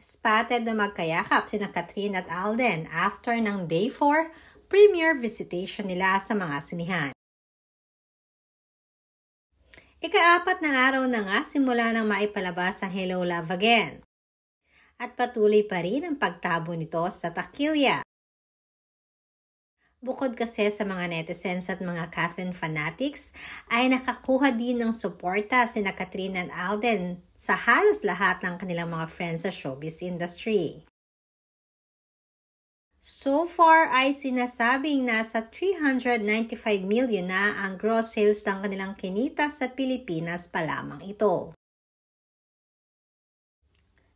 Spotted na magkayakap sina Kathryn at Alden after ng Day 4 premiere visitation nila sa mga sinihan. Ika-4 na araw na nga simula nang maipalabas ang Hello Love Again. At patuloy pa rin ang pagtabo nito sa takilya. Bukod kasi sa mga netizens at mga Kathryn fanatics, ay nakakuha din ng suporta sina Kathryn at Alden sa halos lahat ng kanilang mga friends sa showbiz industry. So far ay sinasabing nasa 395 million na ang gross sales ng kanilang kinita sa Pilipinas pa lamang ito.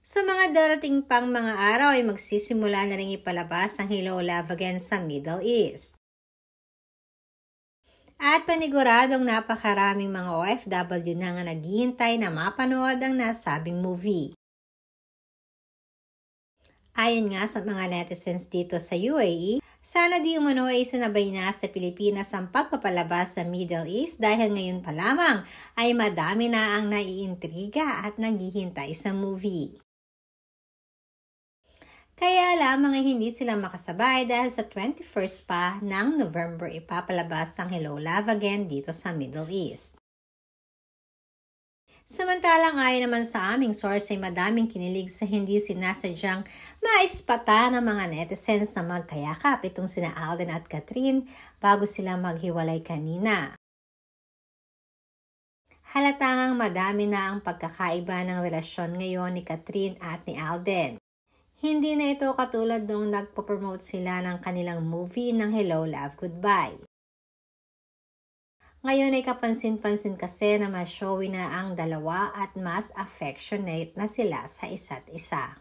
Sa mga darating pang mga araw ay magsisimula na rin ipalabas ang Hello Love Again sa Middle East. At paniguradong napakaraming mga OFW na nga naghihintay na mapanood ang nasabing movie. Ayon nga sa mga netizens dito sa UAE, sana di umano ay sinabay na sa Pilipinas ang pagpapalabas sa Middle East dahil ngayon pa lamang ay madami na ang naiintriga at naghihintay sa movie. Kaya lamang ay hindi sila makasabay dahil sa 21st pa ng November ipapalabas ang Hello Love Again dito sa Middle East. Samantalang ayon naman sa aming source ay madaming kinilig sa hindi sinasadyang maispata ng mga netizens na magkayakap itong sina Alden at Kathryn bago sila maghiwalay kanina. Halatang madami na ang pagkakaiba ng relasyon ngayon ni Kathryn at ni Alden. Hindi na ito katulad nung nagpo-promote sila ng kanilang movie ng Hello Love Goodbye. Ngayon ay kapansin-pansin kasi na mas showy na ang dalawa at mas affectionate na sila sa isa't isa.